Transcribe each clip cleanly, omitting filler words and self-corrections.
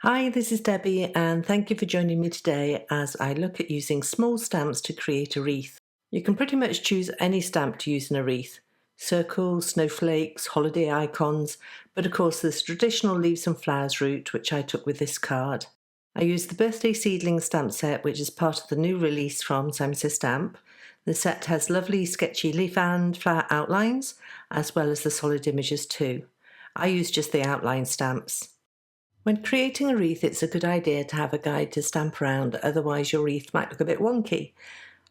Hi, this is Debbie, and thank you for joining me today as I look at using small stamps to create a wreath. You can pretty much choose any stamp to use in a wreath: circles, snowflakes, holiday icons, but of course there's traditional leaves and flowers route, which I took with this card. I used the Birthday Seedling stamp set, which is part of the new release from Simon Says Stamp. The set has lovely sketchy leaf and flower outlines, as well as the solid images too. I used just the outline stamps. When creating a wreath, it's a good idea to have a guide to stamp around, otherwise your wreath might look a bit wonky.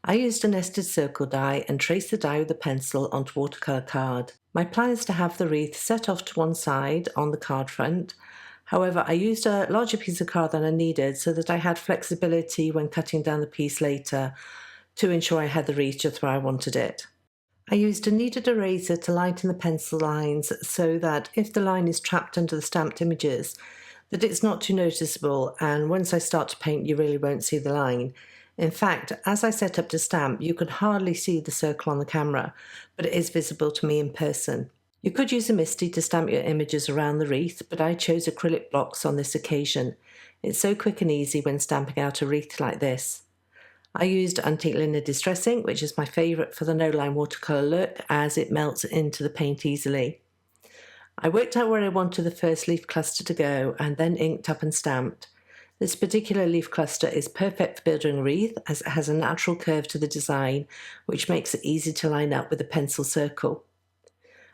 I used a nested circle die and traced the die with a pencil onto watercolour card. My plan is to have the wreath set off to one side on the card front. However, I used a larger piece of card than I needed so that I had flexibility when cutting down the piece later to ensure I had the wreath just where I wanted it. I used a kneaded eraser to lighten the pencil lines so that if the line is trapped under the stamped images, that it's not too noticeable, and once I start to paint you really won't see the line. In fact, as I set up to stamp, you could hardly see the circle on the camera, but it is visible to me in person. You could use a MISTI to stamp your images around the wreath, but I chose acrylic blocks on this occasion. It's so quick and easy when stamping out a wreath like this. I used Antique Linen Distress Ink, which is my favourite for the no-line watercolour look, as it melts into the paint easily. I worked out where I wanted the first leaf cluster to go and then inked up and stamped. This particular leaf cluster is perfect for building a wreath as it has a natural curve to the design, which makes it easy to line up with a pencil circle.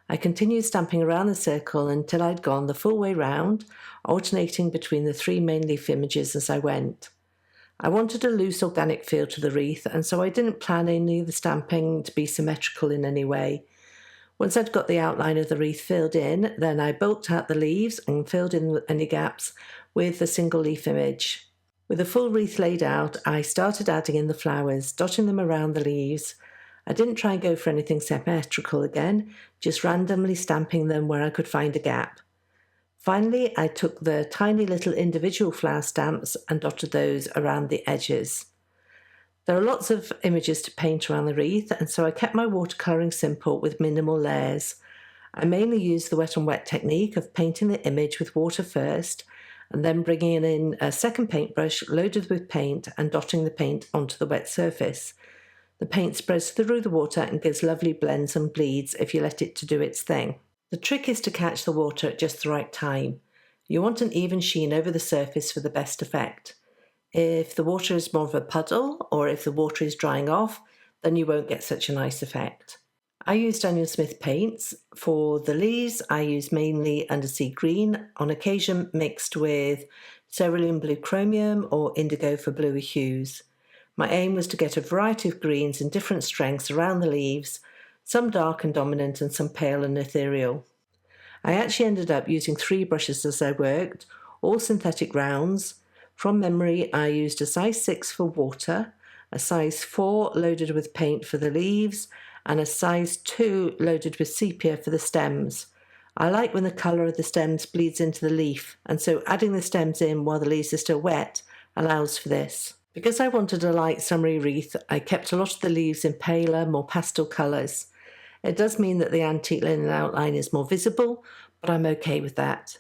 I continued stamping around the circle until I'd gone the full way round, alternating between the three main leaf images as I went. I wanted a loose organic feel to the wreath, and so I didn't plan any of the stamping to be symmetrical in any way. Once I'd got the outline of the wreath filled in, then I bulked out the leaves and filled in any gaps with the single leaf image. With the full wreath laid out, I started adding in the flowers, dotting them around the leaves. I didn't try and go for anything symmetrical again, just randomly stamping them where I could find a gap. Finally, I took the tiny little individual flower stamps and dotted those around the edges. There are lots of images to paint around the wreath, and so I kept my watercolouring simple with minimal layers. I mainly used the wet on wet technique of painting the image with water first, and then bringing in a second paintbrush loaded with paint and dotting the paint onto the wet surface. The paint spreads through the water and gives lovely blends and bleeds if you let it to do its thing. The trick is to catch the water at just the right time. You want an even sheen over the surface for the best effect. If the water is more of a puddle, or if the water is drying off, then you won't get such a nice effect. I used Daniel Smith paints. For the leaves, I used mainly undersea green, on occasion mixed with cerulean blue chromium or indigo for bluer hues. My aim was to get a variety of greens in different strengths around the leaves, some dark and dominant and some pale and ethereal. I actually ended up using 3 brushes as I worked, all synthetic rounds. From memory, I used a size 6 for water, a size 4 loaded with paint for the leaves, and a size 2 loaded with sepia for the stems. I like when the colour of the stems bleeds into the leaf, and so adding the stems in while the leaves are still wet allows for this. Because I wanted a light summery wreath, I kept a lot of the leaves in paler, more pastel colours. It does mean that the antique linen outline is more visible, but I'm okay with that.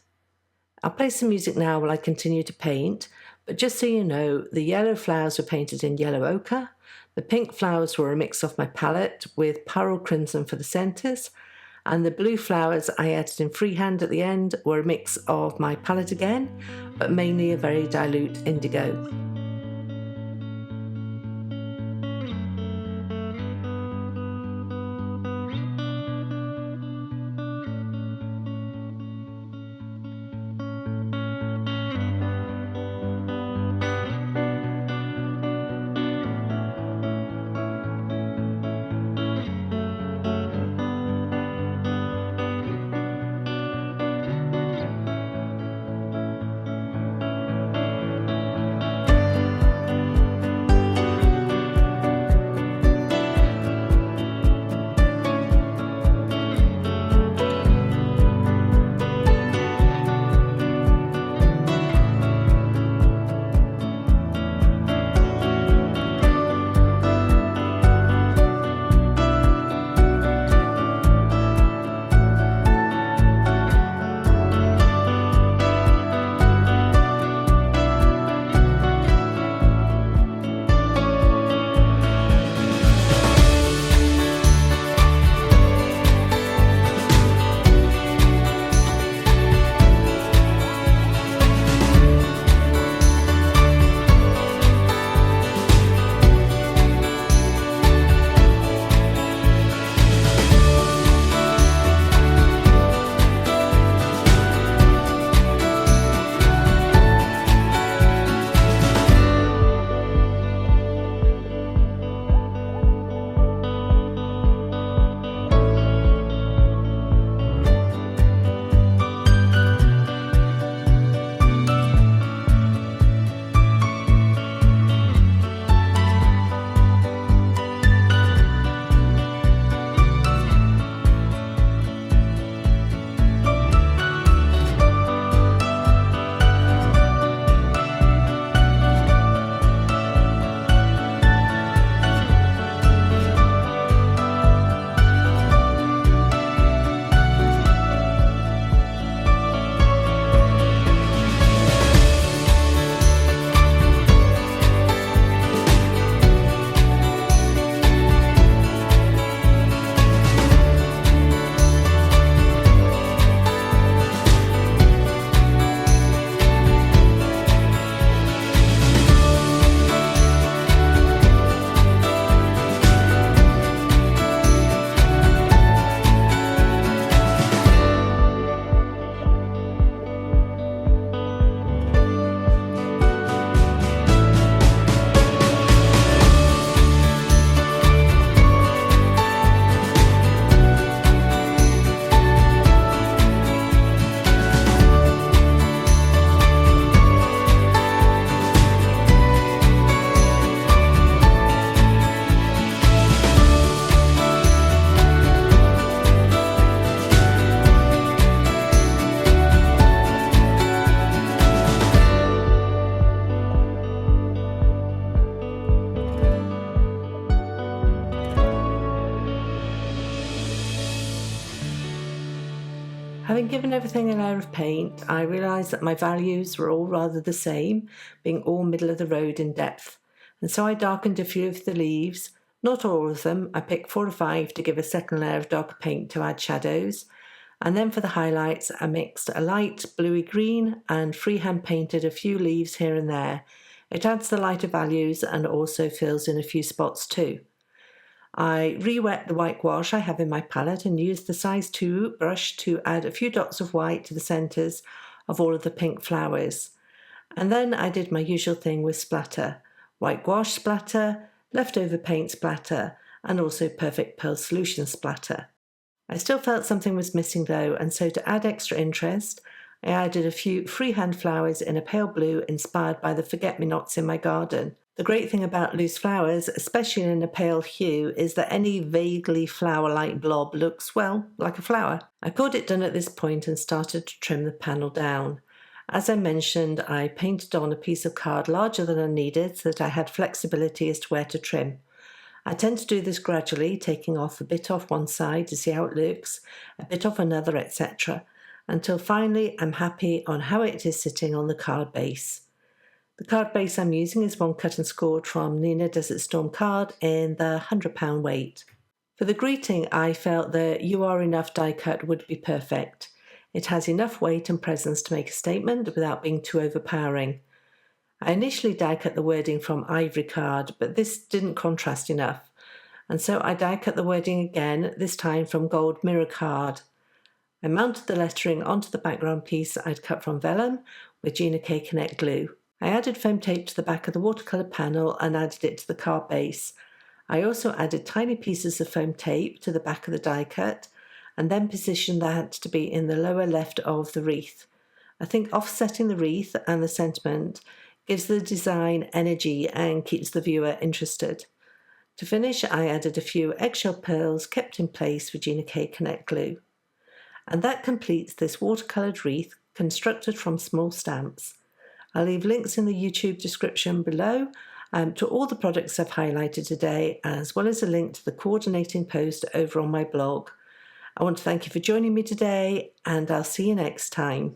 I'll play some music now while I continue to paint, but just so you know, the yellow flowers were painted in yellow ochre, the pink flowers were a mix off my palette with pyrrole crimson for the centres, and the blue flowers I added in freehand at the end were a mix of my palette again, but mainly a very dilute indigo. Having given everything a layer of paint, I realised that my values were all rather the same, being all middle of the road in depth, and so I darkened a few of the leaves, not all of them. I picked 4 or 5 to give a second layer of darker paint to add shadows, and then for the highlights I mixed a light bluey green and freehand painted a few leaves here and there. It adds the lighter values and also fills in a few spots too. I re-wet the white gouache I have in my palette and used the size 2 brush to add a few dots of white to the centres of all of the pink flowers. And then I did my usual thing with splatter. White gouache splatter, leftover paint splatter, and also Perfect Pearl Solution splatter. I still felt something was missing though, and so to add extra interest, I added a few freehand flowers in a pale blue inspired by the forget-me-nots in my garden. The great thing about loose flowers, especially in a pale hue, is that any vaguely flower-like blob looks, well, like a flower. I called it done at this point and started to trim the panel down. As I mentioned, I painted on a piece of card larger than I needed so that I had flexibility as to where to trim. I tend to do this gradually, taking off a bit off one side to see how it looks, a bit off another, etc., until finally I'm happy on how it is sitting on the card base. The card base I'm using is one cut and scored from Neenah Desert Storm card in the £100 weight. For the greeting, I felt the You Are Enough die cut would be perfect. It has enough weight and presence to make a statement without being too overpowering. I initially die cut the wording from Ivory card, but this didn't contrast enough, and so I die cut the wording again, this time from Gold Mirror card. I mounted the lettering onto the background piece I'd cut from vellum with Gina K Connect glue. I added foam tape to the back of the watercolour panel and added it to the card base. I also added tiny pieces of foam tape to the back of the die cut and then positioned that to be in the lower left of the wreath. I think offsetting the wreath and the sentiment gives the design energy and keeps the viewer interested. To finish, I added a few eggshell pearls kept in place with Gina K Connect glue. And that completes this watercoloured wreath constructed from small stamps. I'll leave links in the YouTube description below to all the products I've highlighted today, as well as a link to the coordinating post over on my blog. I want to thank you for joining me today, and I'll see you next time.